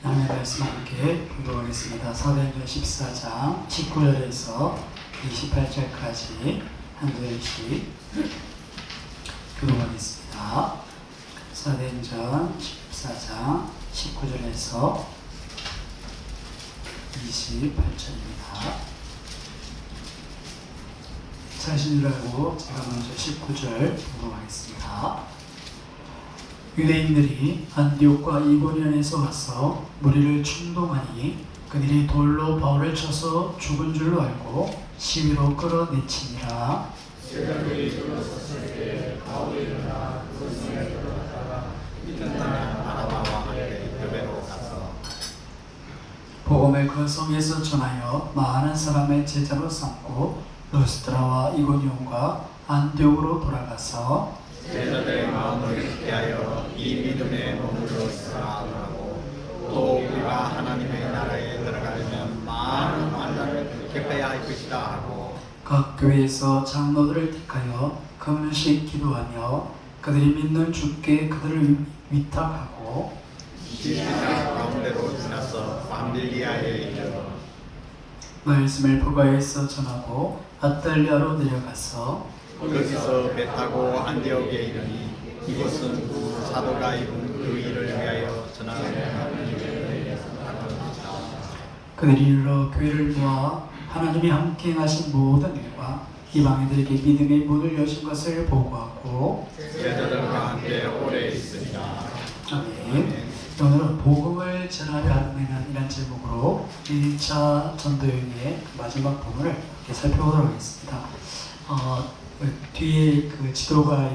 하나님의 말씀 함께 공독하겠습니다. 사도행전 14장 19절에서 28절까지 한 절씩 교독하겠습니다. 사도행전 14장 19절에서 28절입니다. 자신 줄 알고 제가 먼저 19절 공독하겠습니다. 유대인들이 안디옥과 이고니온에서 와서 무리를 충동하니 그들이 돌로 바울을 쳐서 죽은 줄로 알고 시위로 끌어내치니라. 제자들이 들어섰을 때 바울이 일어나 그 성에 들어갔다가 이튿날 바나바와 함께 여배로 가서 복음을 그 성에서 전하여 많은 사람의 제자로 삼고 루스드라와 이고니온과 안디옥으로 돌아가서 제자들의 마음을 굳게 하여 이 믿음에 머물러 있으라 하고 또 우리가 하나님의 나라에 들어가려면 많은 환난을 겪어야 할 것이다 하고 각 교회에서 장로들을 택하여 금식 기도하며 그들이 믿는 주께 그들을 위탁하고 시리아 가운데로 지나서 밤빌리아에 이르러 말씀을 부가에서 전하고 아달리아로 내려가서 거기서 배 타고 안디옥에 이르니 이곳은 두 사도가 이룬 그 일을 위하여 전하는 하나님의 것이다. 그들이 이르러 교회를 모아 하나님이 함께 하신 모든 일과 이방인들에게 믿음의 문을 여신 것을 보고하고 제자들과 함께 오래 있으리라. 아멘. 오늘은 복음을 전하려 하는 이란 제목으로 1차 전도여행의 마지막 부분을 살펴보도록 하겠습니다. 뒤에 그 지도가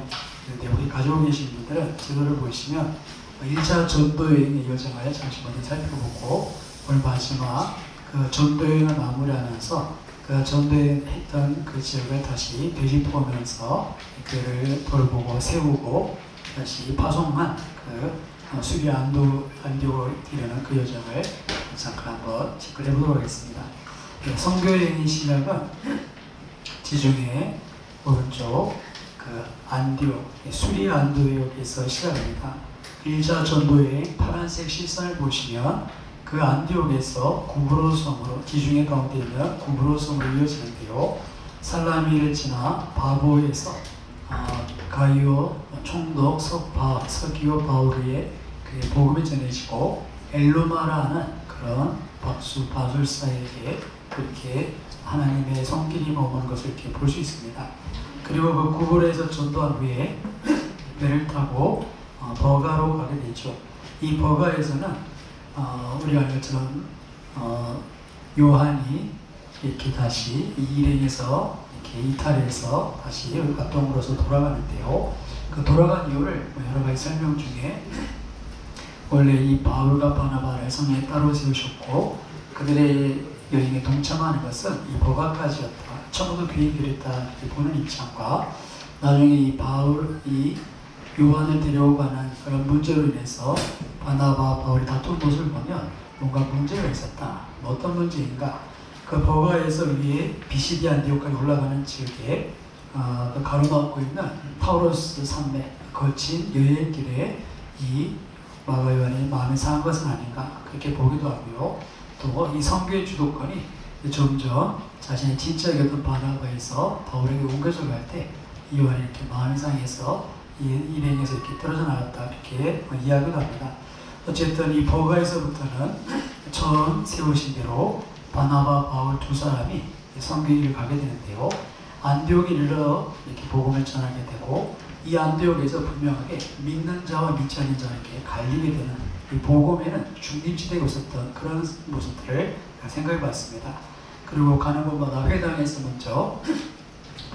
우리 가지고 계신 분들은 지도를 보시면 1차 전도여행의 여정을 잠시 먼저 살펴보고 오늘 마지막 그 전도여행을 마무리하면서 그 전도여행 했던 그 지역을 다시 되짚어보면서 교회를 돌보고 세우고 다시 파송한 그 수리 안디옥으로 이르는 그 여정을 잠깐 한번 체크해 보도록 하겠습니다. 선교여행의 시작은 지중해 오른쪽 그 안디옥, 수리 안디옥에서 시작합니다. 1차 전도여행 파란색 실선을 보시면 그 안디옥에서 구브로 섬으로 지중해 가운데 있는 구브로 섬으로 이어지는데요. 살라미를 지나 바보에서 가이오, 총독, 서기오 바우르의 그 복음이 전해지고 엘루마라는 그런 바술사에게 그렇게 하나님의 손길이 머무는 것을 이렇게 볼 수 있습니다. 그리고 그 구브로에서 전도한 후에 배를 타고 버가로 가게 되죠. 이 버가에서는 우리가 알는 것처럼 요한이 이렇게 다시 이 일행에서 이렇게 이탈해서 다시 갑동으로서 돌아가는데요. 그 돌아간 이유를 여러 가지 설명 중에 원래 이 바울과 바나바를 성에 따로 세우셨고 그들의 여행에 동참하는 것은 이 버가까지였다. 처음부터 계획을 했다 보는 입장과 나중에 이 바울이 요한을 데려가는 그런 문제로 인해서 바나바, 바울이 다툰 모습을 보면 뭔가 문제가 있었다. 어떤 문제인가? 그 버가에서 위에 비시디 안디옥까지 올라가는 지역에 그 가로막고 있는 타우로스 산맥 거친 여행길에 이 마가 요한이 마음이 상한 것은 아닌가 그렇게 보기도 하고요. 또 이 선교의 주도권이 점점 자신의 진짜였던 바나바에서 바울에게 옮겨져 갈 때 요한이 이렇게 마음이 상해서 이 일행에서 이렇게 떨어져 나갔다 이렇게 이야기도 합니다. 어쨌든 이 버가에서부터는 처음 세우신 대로 바나바, 바울 두 사람이 선교일을 가게 되는데요. 안디옥에 이르러 이렇게 복음을 전하게 되고 이 안디옥에서 분명하게 믿는 자와 믿지 않는 자가 이렇게 갈리게 되는 이 복음에는 중립지대가 있었던 그런 모습들을 생각해 봤습니다. 그리고 가는 곳마다 회당에서 먼저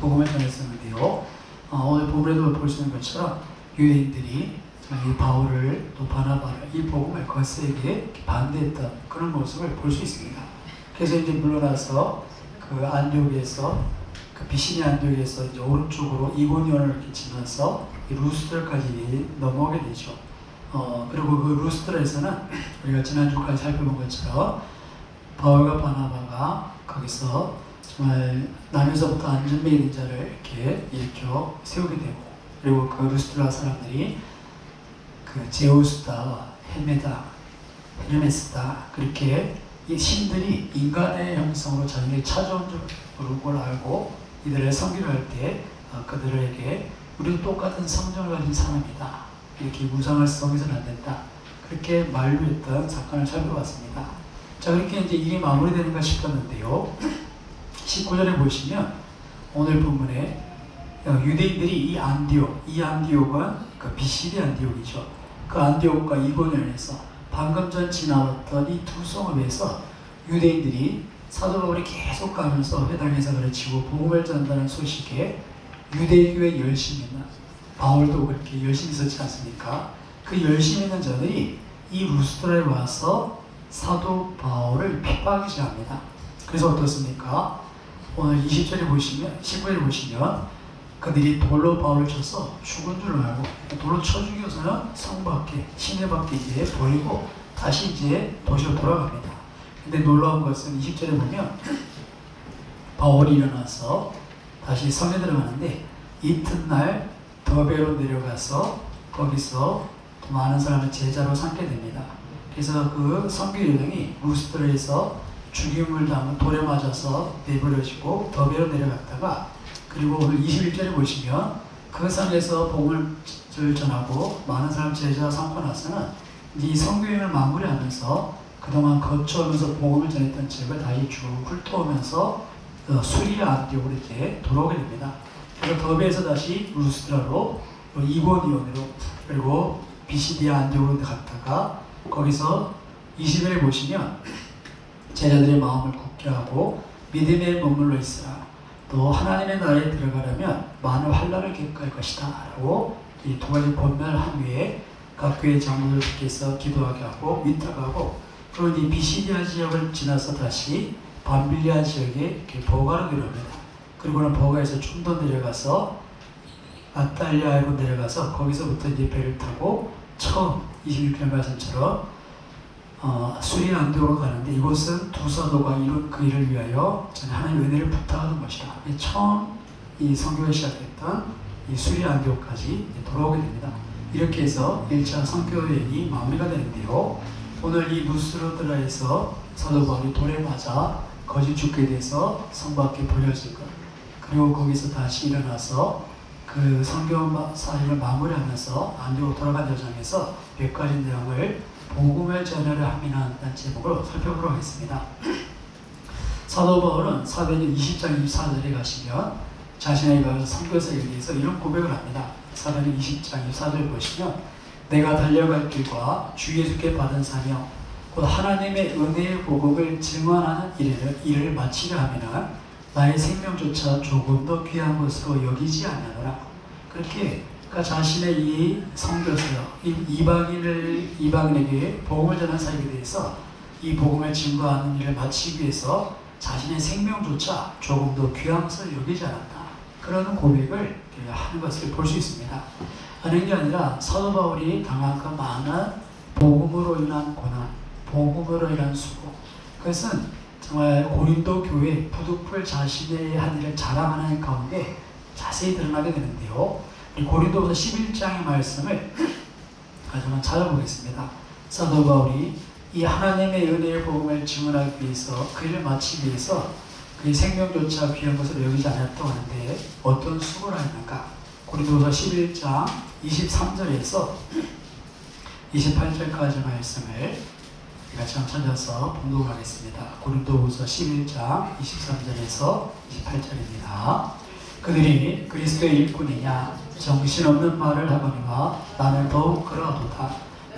복음을 전했었는데요. 오늘 본문에도 볼 수 있는 것처럼 유대인들이 이 바울을 또 바나바를 이 복음을 거세게 반대했던 그런 모습을 볼 수 있습니다. 그래서 이제 물러나서 그 안디옥에서 그 비시니 안디옥에서 이제 오른쪽으로 이고니온을 이렇게 지나서 루스드라까지 넘어오게 되죠. 그리고 그 루스드라에서는 우리가 지난주까지 살펴본 것처럼 바울과 바나바가 거기서 정말 남에서부터 안전뱅이 된 자를 이렇게 일으켜 세우게 되고 그리고 그 루스드라 사람들이 그 제우스다, 헤메다 헤르메스다. 그렇게 이 신들이 인간의 형성으로 자기를 찾아온 걸 알고 이들을 섬기려 할 때 그들에게 우리도 똑같은 성정을 가진 사람이다. 이렇게 무상을 써서는 안 된다. 그렇게 만류했던 사건을 살펴봤습니다. 자, 그렇게 이제 일이 마무리되는가 싶었는데요. 19절에 보시면 오늘 본문에 유대인들이 이 안디옥은 그 BCD 안디옥이죠. 그 안디옥과 이고니온에서 방금 전 지나왔던 이 두 성읍에서 유대인들이 사도 바울이 계속 가면서 회당에서 가르치고 복음을 전한다는 소식에 유대교에 열심히 있는 바울도 그렇게 열심히 있었지 않습니까? 그 열심히 있는 자들이 이 루스드라에 와서 사도 바울을 핍박하기 시작합니다. 그래서 어떻습니까? 오늘 20절에 보시면 19절에 보시면 그들이 돌로 바울을 쳐서 죽은 줄 알고 돌로 쳐 죽여서는 성 밖에 시내 밖에 이제 버리고 다시 이제 도시로 돌아갑니다. 근데 놀라운 것은 20절에 보면 바울이 일어나서 다시 성에 들어가는데 이튿날 더베로 내려가서 거기서 또 많은 사람을 제자로 삼게 됩니다. 그래서 그 선교 여정이 루스드라에서 죽임을 당한 돌에 맞아서 내버려지고 더베로 내려갔다가 그리고 오늘 21절에 보시면 그 산에서 복음을 전하고 많은 사람 제자 삼고 나서는 이 선교행을 마무리하면서 그동안 거쳐오면서 복음을 전했던 지역을 다시 쭉 훑어오면서 수리아 안디옥으로 이렇게 돌아오게 됩니다. 그래서 더베에서 다시 루스드라로 이고니온으로 그리고 비시디아 안디옥으로 갔다가 거기서 20절에 보시면 제자들의 마음을 굳게 하고 믿음에 머물러 있으라. 또 하나님의 나라에 들어가려면 많은 환난을 겪을 것이다 라고 이 두 가지 권면을 한 후에 각 교회 장로들께서 기도하게 하고 위탁하고 그리고 이 비시디아 지역을 지나서 다시 밤빌리아 지역에 이렇게 버가로 내려옵니다. 그리고는 버가에서 좀 더 내려가서 아탈리아로 내려가서 거기서부터 이제 배를 타고 처음 26절 말씀처럼 수리아 안디옥으로 가는데 이곳은 두 사도가 이룬 그 일을 위하여 저는 하나님의 은혜를 부탁하는 것이다. 처음 이 선교가 시작됐던 이 수리아 안디옥까지 돌아오게 됩니다. 이렇게 해서 1차 선교 여행이 마무리가 되는데요. 오늘 이 루스드라에서 사도 바울이 돌에 맞아 거짓 죽게 돼서 성 밖에 버려질 것 그리고 거기서 다시 일어나서 그 선교 사역을 마무리하면서 안디옥으로 돌아간 여정에서 몇 가지 내용을 복음을 전하려 함이라는 제목으로 살펴보도록 하겠습니다. 사도 바울은 사도행전 20장 24절에 가시면 자신의 선교사에 대해서 이런 고백을 합니다. 사도행전 20장 24절 보시면 내가 달려갈 길과 주 예수께 받은 사명 곧 하나님의 은혜의 복음을 증언하는 일을 마치려 하면은 나의 생명조차 조금 더 귀한 것으로 여기지 아니하노라. 그렇게 자신의 이 선교사역, 이방인에게 복음을 전하는 사역에 대해서 이 복음을 증거하는 일을 마치기 위해서 자신의 생명조차 조금 더 귀한 것을 여기지 않았다. 그런 고백을 하는 것을 볼 수 있습니다. 하는 게 아니라 사도 바울이 당한 그 많은 복음으로 인한 고난, 복음으로 인한 수고, 그것은 정말 고린도 교회 부득불 자신의 한 일을 자랑하는 가운데 자세히 드러나게 되는데요. 고린도후서 11장의 말씀을 한번 찾아보겠습니다. 사도 바울이 이 하나님의 은혜의 복음을 증언하기 위해서 그 일을 마치기 위해서 그의 생명조차 귀한 것을 여기지 않았다고 하는데 어떤 수고를 했는가? 고린도후서 11장 23절에서 28절까지 말씀을 같이 한번 찾아서 봉독하겠습니다. 고린도후서 11장 23절에서 28절입니다. 그들이 그리스도의 일꾼이냐 정신없는 말을 하거니와 나는 더욱 그러하도다.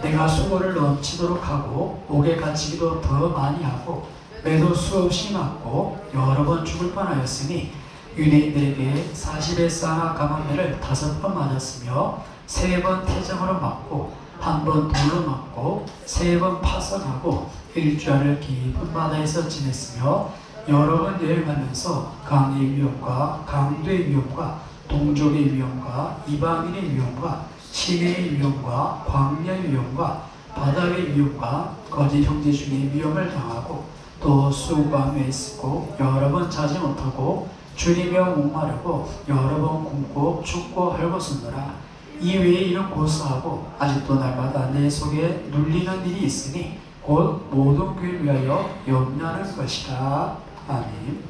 내가 수고를 넘치도록 하고 옥에 갇히기도 더 많이 하고 매도 수없이 맞고 여러 번 죽을 뻔하였으니 유대인들에게 40의 쌍화 감암매를 5번 맞았으며 3번 태정으로 맞고 1번 돌로 맞고 3번 파선하고 일주일을 깊은 바다에서 지냈으며 여러 번 여행하면서 강의 위험과 강도의 위험과 동족의 위험과 이방인의 위험과 시내의 위험과 광야의 위험과 바다의 위험과 거짓 형제 중의 위험을 당하고 또 수고함에 쓰고 여러 번 자지 못하고 줄이며 목마르고 여러 번 굶고 죽고 헐벗었노라. 이외에 이런 고사하고 아직도 날마다 내 속에 눌리는 일이 있으니 곧 모든 교회를 위하여 염려하는 것이다. 아멘.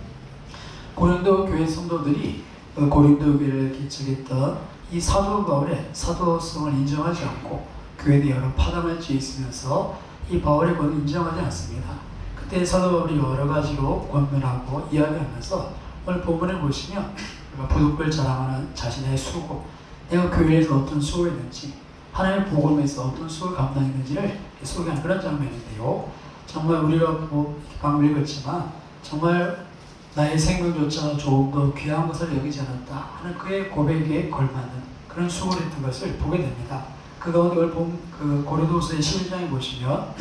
고린도 교회 성도들이 고린도 교회를 개척했던 이 사도 바울의 사도성을 인정하지 않고 교회에 여러 파당을 지으면서 이 바울의 권을 인정하지 않습니다. 그때 사도 바울이 여러 가지로 권면하고 이야기하면서 오늘 본문을 보시면 부득불 자랑하는 자신의 수고, 내가 교회에서 어떤 수고를 했는지, 하나님의 복음에서 어떤 수고를 감당했는지를 소개하는 그런 장면인데요. 정말 우리가 방금 읽었지만 정말 나의 생명조차 조금 더 귀한 것을 여기지 않았다 하는 그의 고백에 걸맞는 그런 수고를 했던 것을 보게 됩니다. 그 가운데 오늘 그 고린도후서의 11장에 보시면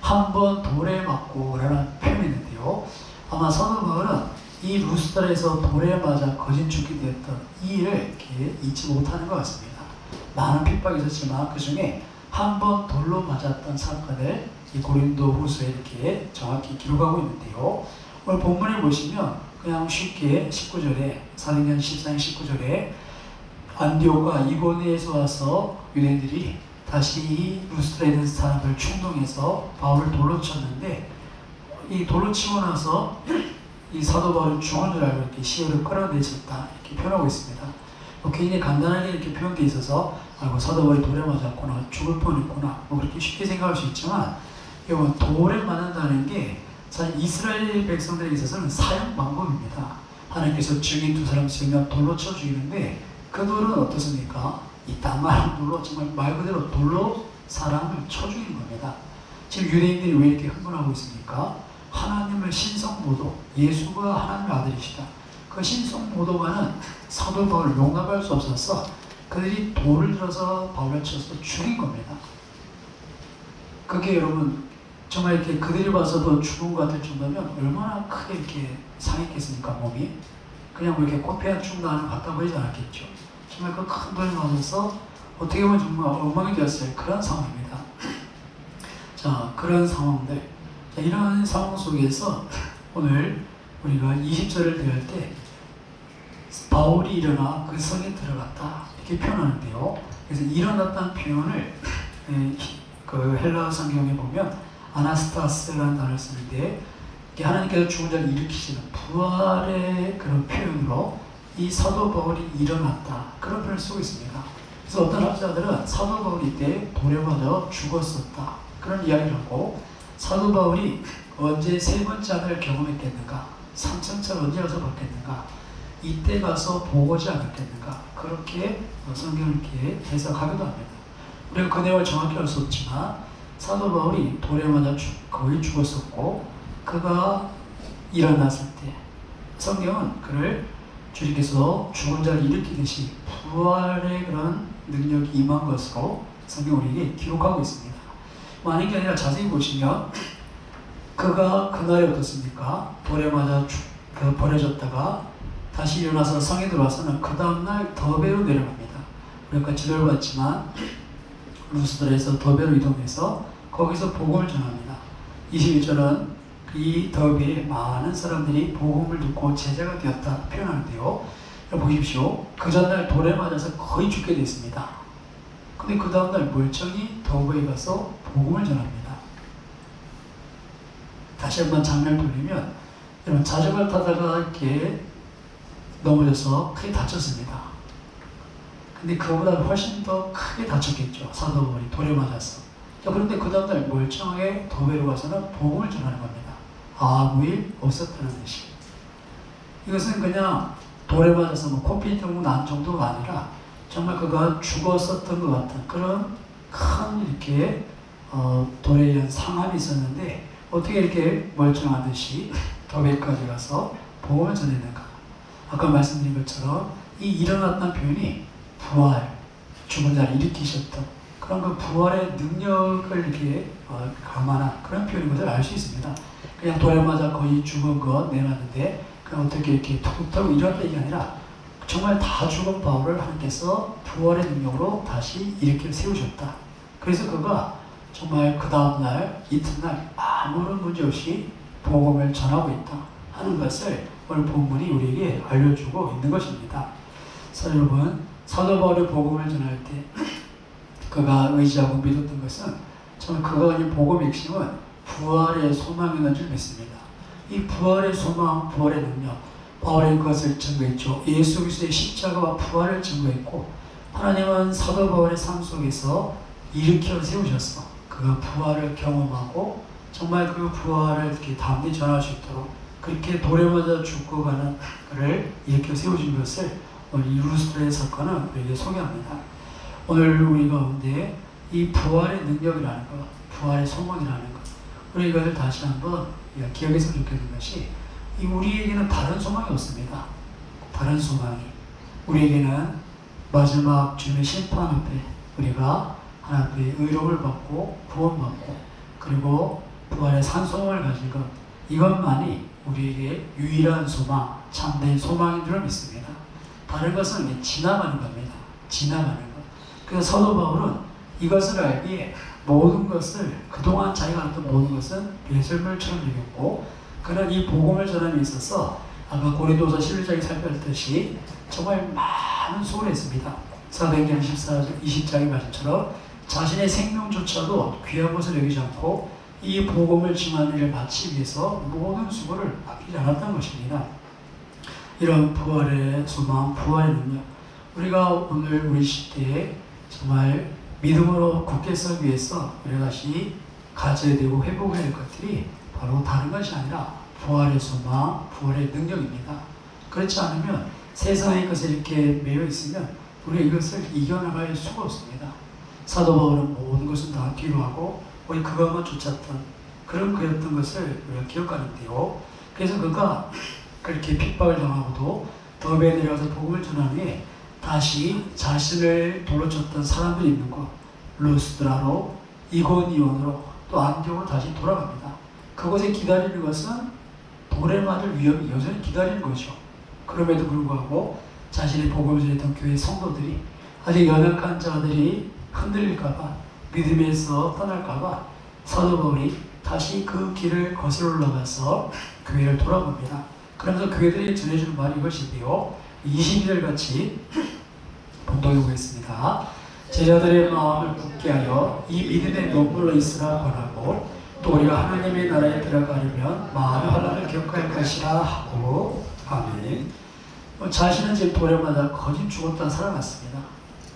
한 번 돌에 맞고 라는 표현이 있는데요. 아마 사도 바울은 이 루스드라에서 돌에 맞아 거진 죽게 되었던 이 일을 이렇게 잊지 못하는 것 같습니다. 많은 핍박이 있었지만 그 중에 한 번 돌로 맞았던 사건을 이 고린도후서에 이렇게 정확히 기록하고 있는데요. 오늘 본문에 보시면 그냥 쉽게 19절에 사도행전 14장 19절에 안디옥과 이고니에서 와서 유대인들이 다시 이 루스드라에 있는 사람을 충동해서 바울을 돌로 쳤는데 이 돌로 치고 나서 이 사도 바울은 죽은 줄 알고 이렇게 시혈을 끌어내렸다 이렇게 표현하고 있습니다. 굉장히 간단하게 이렇게 표현되어 있어서 사도 바울이 돌에 맞았구나, 죽을 뻔했구나 그렇게 쉽게 생각할 수 있지만 이건 돌에 맞는다는 게 사실 이스라엘 백성들에 있어서는 사형 방법입니다. 하나님께서 증인 두 사람 세우면 돌로 쳐 죽이는데 그 돌은 어떻습니까? 이 단말한 돌로 정말 말 그대로 돌로 사람을 쳐 죽이는 겁니다. 지금 유대인들이 왜 이렇게 흥분하고 있습니까? 하나님의 신성모독, 예수가 하나님의 아들이시다. 그 신성모독하는 사도 바울을 용납할 수 없어서 그들이 돌을 들어서 바울을 쳐서 죽인 겁니다. 그게 여러분 정말 이렇게 그들이 봐서도 죽은 것 같을 정도면 얼마나 크게 이렇게 상했겠습니까, 몸이? 그냥 뭐 이렇게 코피 한 쭉 나는 갖다 버리지 않았겠죠. 정말 그 큰 돌을 맞아서 어떻게 보면 정말 엉망이 되었어요. 그런 상황입니다. 자, 그런 상황들. 자, 이런 상황 속에서 오늘 우리가 20절을 대할 때 바울이 일어나 그 성에 들어갔다 이렇게 표현하는데요. 그래서 일어났다는 표현을 그 헬라 성경에 보면 아나스타스라는 단어를 쓰는데 하나님께서 죽은 자를 일으키시는 부활의 그런 표현으로 이 사도 바울이 일어났다 그런 표현을 쓰고 있습니다. 그래서 어떤 학자들은 사도 바울이 때 돌에 맞아 죽었었다 그런 이야기를 하고 사도 바울이 언제 세 번째 하늘을 경험했겠는가, 삼천차를 언제 가서 봤겠는가, 이때 가서 보고지 않았겠는가 그렇게 성경을 이렇게 해석하기도 합니다. 우리가 그 내용을 정확히 알 수 없지만 사도 바울이 돌에 맞아 거의 죽었었고 그가 일어났을 때 성경은 그를 주님께서 죽은 자를 일으키듯이 부활의 그런 능력이 임한 것으로 성경 우리에게 기록하고 있습니다. 많은 게 아니라 자세히 보시면 그가 그날이 어떻습니까? 돌에 맞아 버려졌다가 다시 일어나서 성에 들어와서는 그 다음날 더베로 내려갑니다. 우리가 지도를 봤지만 루스드라에서 더베로 이동해서 거기서 복음을 전합니다. 21절은 이 더베에 많은 사람들이 복음을 듣고 제자가 되었다 표현하는데요. 보십시오. 그 전날 돌에 맞아서 거의 죽게 됐습니다. 근데 그 다음날 멀쩡히 더베에 가서 복음을 전합니다. 다시 한번 장면을 돌리면 여러분 자전거를 타다가 이렇게 넘어져서 크게 다쳤습니다. 근데 그보다 훨씬 더 크게 다쳤겠죠. 사도 바울이 돌에 맞아서. 자, 그런데 그 다음날 멀쩡하게 더베로 가서는 복음을 전하는 겁니다. 아무 일 없었다는 뜻이. 이것은 그냥 돌에 맞아서 뭐 코피 정도 난 정도가 아니라 정말 그가 죽었었던 것 같은 그런 큰 이렇게 돌에 의한 상함이 있었는데 어떻게 이렇게 멀쩡하듯이 더베까지 가서 복음을 전했는가. 아까 말씀드린 것처럼 이 일어났다는 표현이 부활, 죽은 자를 일으키셨던 그런 그 부활의 능력을 이렇게 감안한 그런 표현인 것을 알 수 있습니다. 그냥 돌에 맞아 거의 죽은 것 내놨는데 그냥 어떻게 이렇게 툭툭 일어났다 이게 아니라 정말 다 죽은 바울을 하나님께서 부활의 능력으로 다시 일으켜 세우셨다. 그래서 그가 정말 그 다음날 이튿날 아무런 문제 없이 복음을 전하고 있다 하는 것을 오늘 본문이 우리에게 알려주고 있는 것입니다. 그래서 여러분 사도 바울의 복음을 전할 때 그가 의지하고 믿었던 것은 저는 그거 아닌 복음의 핵심은 부활의 소망이 있는 줄 믿습니다. 이 부활의 소망, 부활의 능력, 바울은 그것을 증거했죠. 예수 그리스도의 십자가와 부활을 증거했고, 하나님은 사도 바울의 삶 속에서 일으켜 세우셨어. 그가 부활을 경험하고 정말 그 부활을 이렇게 담대 전할 수 있도록 그렇게 돌에 맞아 죽고 가는 그를 일으켜 세우신 것을 오늘 이 루스드라의 사건은 우리에게 소개합니다. 오늘 우리 가운데 이 부활의 능력이라는 것, 부활의 소망이라는 것, 우리 이것을 다시 한번 기억했으면 좋겠는 것이, 이 우리에게는 다른 소망이 없습니다. 다른 소망이 우리에게는 마지막 주님의 심판 앞에 우리가 하나님의 의롭을 받고 구원받고 그리고 부활의 산소망을 가진 것, 이것만이 우리에게 유일한 소망, 참된 소망인 줄 믿습니다. 다른 것은 지나가는 겁니다. 지나가는 것. 그래서 사도 바울은 이것을 알기에 모든 것을, 그동안 자기가 알았던 모든 것은 배설물처럼 여겼고, 그는 이 복음을 전함에 있어서 아까 고린도서 11장에 살펴봤듯이 정말 많은 수고를 했습니다. 사도행전 14장 20장의 말씀처럼 자신의 생명조차도 귀한 것을 여기지 않고 이 복음을 증하는 일을 마치기 위해서 모든 수고를 아끼지 않았던 것입니다. 이런 부활의 소망, 부활의 능력, 우리가 오늘 우리 시대에 정말 믿음으로 굳게 서기 위해서 우리가 다시 가져야 되고 회복해야 될 것들이 바로 다른 것이 아니라 부활의 소망, 부활의 능력입니다. 그렇지 않으면 세상의 것에 이렇게 매여 있으면 우리가 이것을 이겨나갈 수가 없습니다. 사도 바울은 모든 것은 다 뒤로 하고 우리 그것만 쫓았던 그런 그였던 것을 우리가 기억하는데요. 그래서 그가 그렇게 핍박을 당하고도 더베에 내려가서 복음을 전한 후에 다시 자신을 돌로 쳤던 사람들이 있는 곳, 루스드라로, 이고니온으로, 또 안디옥으로 다시 돌아갑니다. 그곳에 기다리는 것은 돌에 맞을 위험이 여전히 기다리는 거죠. 그럼에도 불구하고 자신의 복음을 전했던 교회 성도들이, 아직 연약한 자들이 흔들릴까봐, 믿음에서 떠날까봐 사도 바울이 다시 그 길을 거슬러 올라가서 교회를 돌아봅니다. 그러면서 교회들이 전해주는 말이 이것인데요. 22절 같이 봉독해 보겠습니다. 제자들의 마음을 굳게 하여 이 믿음에 머물러 있으라 권하고, 또 우리가 하나님의 나라에 들어가려면 많은 환난을 겪어야 할 것이라 하고. 아멘. 자신은 지금 돌에 맞아 거짓 죽었다는 사람 같습니다.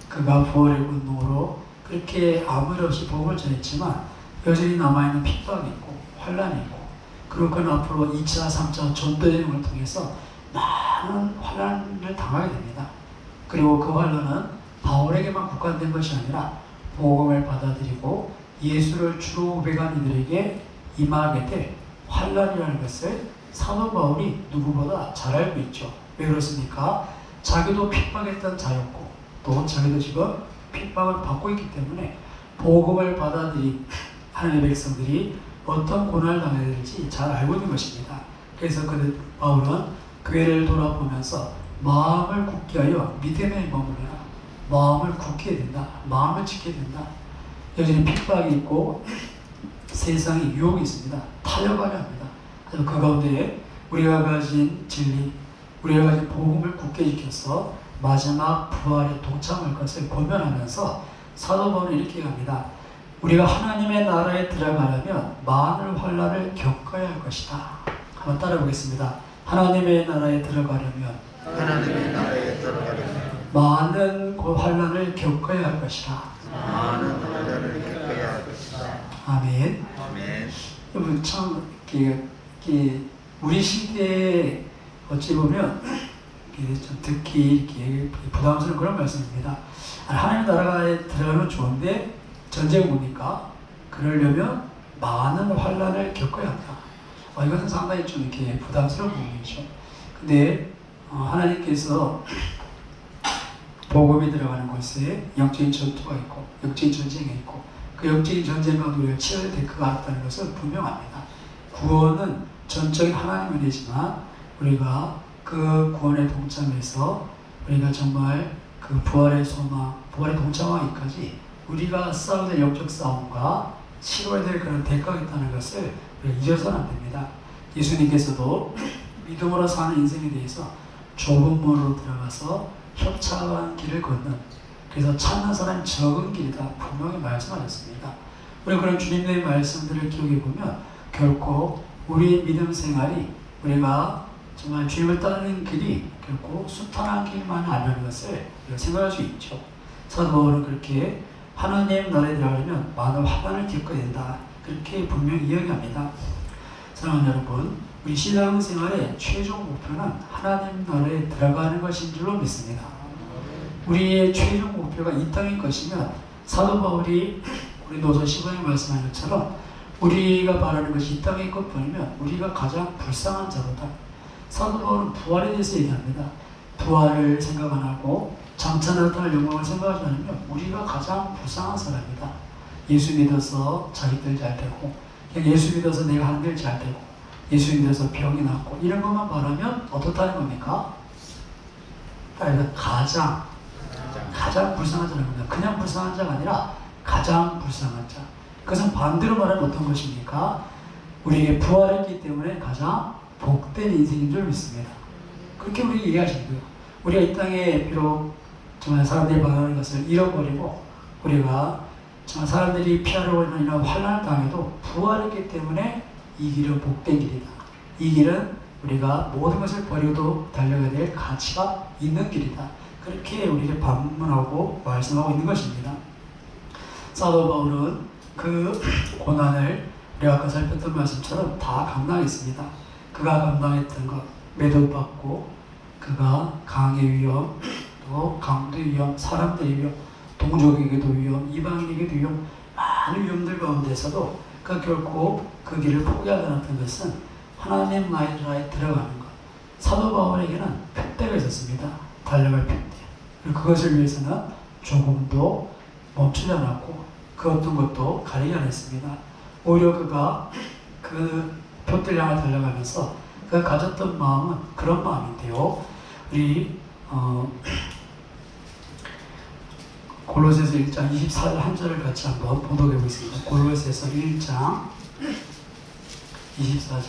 그가 부활의 운동으로 그렇게 아무 일 없이 복음을 전했지만 여전히 남아있는 핍박이 있고 환난이 있고, 그리고 그는 앞으로 2차, 3차 전도여행을 통해서 많은 환난을 당하게 됩니다. 그리고 그 환난은 바울에게만 국한된 것이 아니라 복음을 받아들이고 예수를 주로 고백한 이들에게 임하게 될 환난이라는 것을 사도 바울이 누구보다 잘 알고 있죠. 왜 그렇습니까? 자기도 핍박했던 자였고 또 자기도 지금 핍박을 받고 있기 때문에 복음을 받아들인 하나님의 백성들이 어떤 고난을 당해야 될지 잘 알고 있는 것입니다. 그래서 그 바울은 교회를 돌아보면서 마음을 굳게 하여 믿음에 머무르라. 마음을 굳게 해야 된다. 마음을 지켜야 된다. 여전히 핍박이 있고 세상에 유혹이 있습니다. 타협하려 합니다. 그래서 그 가운데 우리가 가진 진리, 우리가 가진 복음을 굳게 지켜서 마지막 부활에 동참할 것을 권면하면서 사도 바울은 이렇게 합니다. 우리가 하나님의 나라에 들어가려면 많은 환난을 겪어야 할 것이다. 한번 따라 보겠습니다. 하나님의 나라에 들어가려면 많은 환난을 겪어야 할 것이다. 아멘. 여러분 참 우리 시대에 어찌 보면 좀 듣기 이렇게 부담스러운 그런 말씀입니다. 하나님 나라에 들어가면 좋은데 전쟁은 뭡니까? 그러려면 많은 환난을 겪어야 한다. 이것은 상당히 좀 이렇게 부담스러운 부분이죠. 근데 하나님께서 복음이 들어가는 곳에 영적인 전투가 있고 영적인 전쟁이 있고 그 영적인 전쟁 가운데 우리가 치러야 될 그가 있다는 것은 분명합니다. 구원은 전적인 하나님의 은혜지만 우리가 그 구원에 동참해서 우리가 정말 그 부활의 소망, 부활에 동참하기까지 우리가 싸워야 될 영적 싸움과 치러야 될 그런 대가가 있다는 것을 우리가 잊어서는 안 됩니다. 예수님께서도 믿음으로 사는 인생에 대해서 좁은 문으로 들어가서 협착한 길을 걷는, 그래서 찾는 사람이 적은 길이다 분명히 말씀하셨습니다. 우리 그런 주님의 말씀들을 기억해 보면 결코 우리 믿음 생활이 우리가 정말 주님을 따르는 길이 결코 수탄한 길만 아니라는 것을 생각할 수 있죠. 사도 바울은 그렇게 하나님 나라에 들어가려면 많은 환난을 겪어야 된다. 그렇게 분명히 이야기합니다. 사랑하는 여러분, 우리 신앙생활의 최종 목표는 하나님 나라에 들어가는 것인 줄로 믿습니다. 우리의 최종 목표가 이 땅인 것이면 사도 바울이 고린도서 15장에 말씀한 것처럼 우리가 바라는 것이 이 땅의 것뿐이면 우리가 가장 불쌍한 자로다. 사도 바울은 부활에 대해서 얘기합니다. 부활을 생각 안 하고 장차 나타날 영광을 생각하지 않으면 우리가 가장 불쌍한 사람이다. 예수 믿어서 자식들 잘 되고, 예수 믿어서 내가 하는 일 잘 되고, 예수 믿어서 병이 낫고, 이런 것만 바라면 어떻다는 겁니까? 가장 불쌍한 자입니다. 그냥 불쌍한 자가 아니라 가장 불쌍한 자. 그것은 반대로 말하면 어떤 것입니까? 우리에게 부활했기 때문에 가장 복된 인생인 줄 믿습니다. 그렇게 우리 이해하시는 거예요. 우리가 이 땅에 비록 정말 사람들이 바라는 것을 잃어버리고 우리가 정말 사람들이 피하려고 하는 이런 환난을 당해도 부활했기 때문에 이 길은 복된 길이다. 이 길은 우리가 모든 것을 버려도 달려가야 될 가치가 있는 길이다. 그렇게 우리에게 반문하고 말씀하고 있는 것입니다. 사도 바울은 그 고난을 우리가 아까 살폈던 말씀처럼 다 감당했습니다. 그가 감당했던 것, 매도받고 그가 강의 위험, 또 강도의 위험, 사람들의 위험, 동족에게도 위험, 이방인에게도 위험, 많은 위험들 가운데서도 그가 결코 그 길을 포기하지 않았던 것은 하나님 나라에 들어가는 것. 사도 바울에게는 푯대가 있었습니다. 달려갈 푯대. 그리고 그것을 위해서는 조금도 멈추지 않았고 그 어떤 것도 가리지 않았습니다. 오히려 그가 그 푯대를 향해 달려가면서 그가 가졌던 마음은 그런 마음인데요. 우리 골로새서 1장 24절 한 절을 같이 한번 보도해 보겠습니다. 골로새서 1장 24절.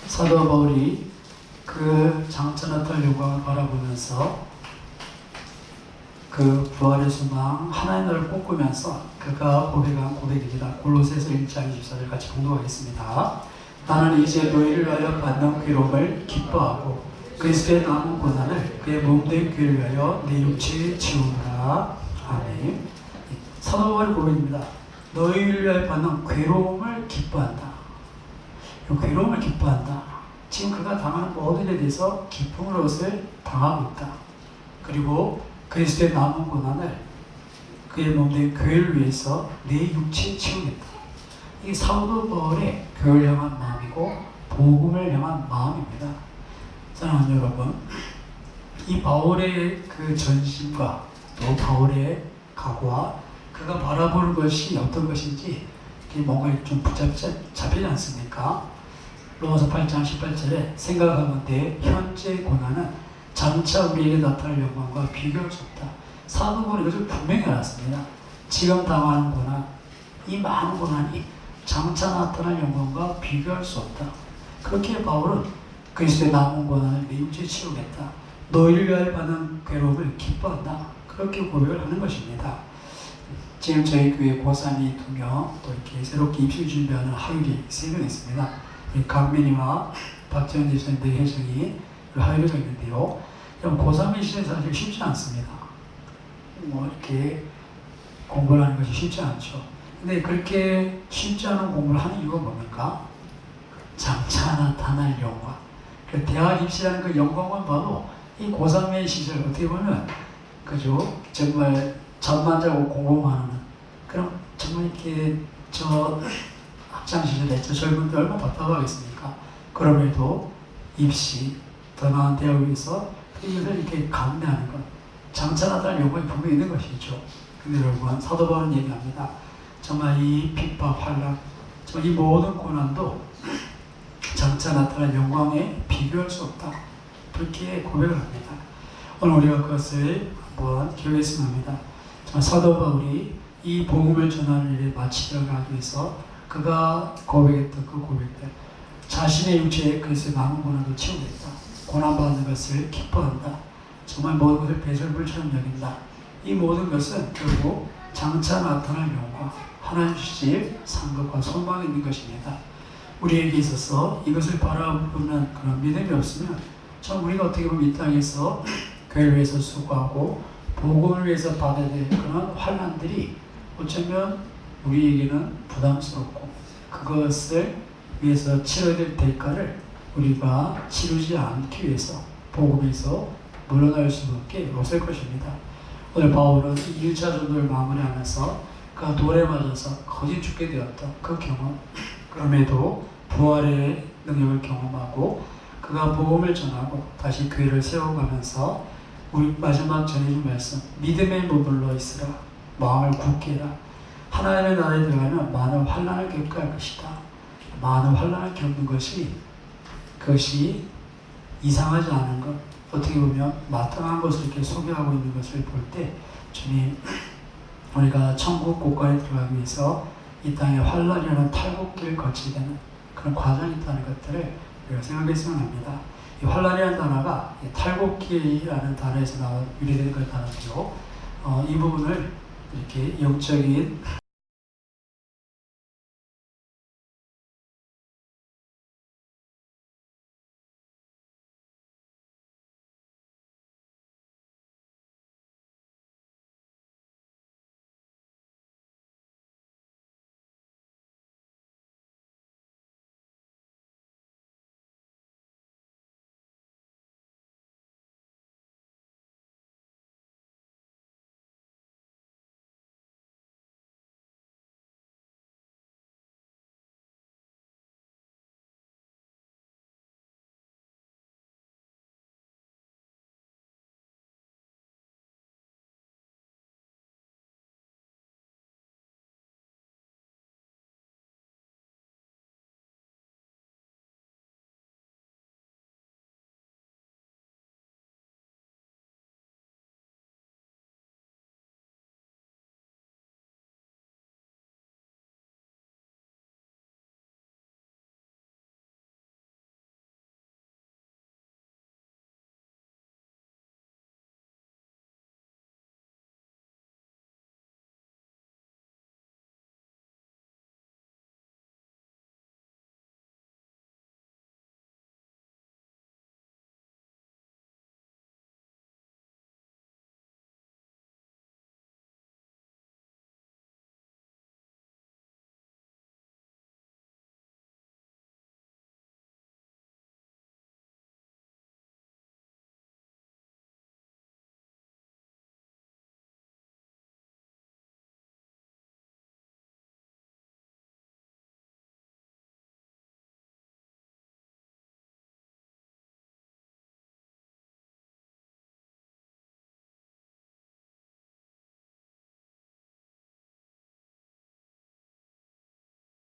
사도 바울이 그 장차 나타날 영광을 바라보면서 그 부활의 소망 하나님 나라를 꿈꾸면서 그가 고백한 고백입니다. 골로새서 1장 24절 같이 공독하겠습니다. 나는 이제 너희를 위하여 받는 괴로움을 기뻐하고 그리스도의 남은 고난을 그의 몸된 교회를 위하여 내 육체에 지우노라. 아멘. 사도 바울의 고백입니다. 너희를 위하여 받는 괴로움을 기뻐한다. 괴로움을 기뻐한다. 지금 그가 당하는 모든 일에 대해서 기쁨으로 것을 당하고 있다. 그리고 그리스도의 남은 고난을 그의 몸된 교회를 위해서 내 육체에 치우겠다. 이게 사도 바울의 교회를 향한 마음이고 복음을 향한 마음입니다. 사랑하는 여러분, 이 바울의 그 전심과 또 바울의 각오와 그가 바라보는 것이 어떤 것인지 뭔가 좀 잡히지 않습니까? 로마서 8장 18절에 생각하면 돼 현재 고난은 장차 우리에게 나타날 영광과 비교할 수 없다. 사도 바울은 이것을 분명히 알았습니다. 지금 당하는 고난, 이 많은 고난이 장차 나타날 영광과 비교할 수 없다. 그렇게 바울은 그리스도의 남은 고난을 내 육체에 치우겠다. 너희를 위하여 받는 괴로움을 기뻐한다. 그렇게 고백을 하는 것입니다. 지금 저희 교회 고3이 2명, 또 이렇게 새롭게 입시 준비하는 하율이 3명 있습니다. 강민이와 박재현 집사님들의 혜정이 하율이가 있는데요. 고3의 시절이 사실 쉽지 않습니다. 이렇게 공부를 하는 것이 쉽지 않죠. 근데 그렇게 쉽지 않은 공부를 하는 이유가 뭡니까? 장차 나타날 영광. 그 대학 입시라는 그 영광만 봐도 이 고3의 시절 어떻게 보면 그죠? 정말 잠만 자고 공부만 하는 그럼 정말 이렇게 저 학창 시절에 저 젊은들 얼마나 답답하겠습니까? 그럼에도 입시 더 나은 대학을 위해서 이것을 이렇게 감내하는 것 장차 나타날 영광이 분명히 있는 것이죠. 근데 여러분 사도 바울은 얘기합니다. 정말 이 핍박, 환난, 정말 이 모든 고난도 장차 나타날 영광에 비교할 수 없다. 그렇게 고백을 합니다. 오늘 우리가 그것을 한번 기억했으면 합니다. 정말 사도 바울이 이 복음을 전하는 일에 마치려고 해서 그가 고백했던 그 고백들 자신의 육체에 그리스도의 남은 고난도 치우겠다. 고난받는 것을 기뻐한다. 정말 모든 것을 배설물처럼 여긴다. 이 모든 것은 결국 장차 나타날 영광, 하나님 주실 상급과 소망이 있는 것입니다. 우리에게 있어서 이것을 바라보는 그런 믿음이 없으면 참 우리가 어떻게 보면 이 땅에서 교회를 위해서 수고하고 복음을 위해서 받아야 될 그런 환난들이 어쩌면 우리에게는 부담스럽고 그것을 위해서 치러야 될 대가를 우리가 치르지 않기 위해서 복음에서 물러날 수밖에 없을 것입니다. 오늘 바울은 2일차 전도를 마무리하면서 그가 돌에 맞아서 거짓 죽게 되었던 그 경험, 그럼에도 부활의 능력을 경험하고 그가 복음을 전하고 다시 교회를 세워가면서 우리 마지막 전해준 말씀, 믿음에 머물러 있으라, 마음을 굳게 해라. 하나님의 나라에 들어가면 많은 환난을 겪어야 할 것이다. 많은 환난을 겪는 것이 그것이 이상하지 않은 것, 어떻게 보면 마땅한 것을 이렇게 소개하고 있는 것을 볼 때 주님, 우리가 천국 곳간에 들어가기 위해서 이 땅에 환난이라는 탈곡길을 거치게 되는 그런 과정이 있다는 것들을 우리가 생각했으면 합니다. 이 환난이라는 단어가 탈곡길이라는 단어에서 나온 유래된 그 단어죠. 이 부분을 이렇게 영적인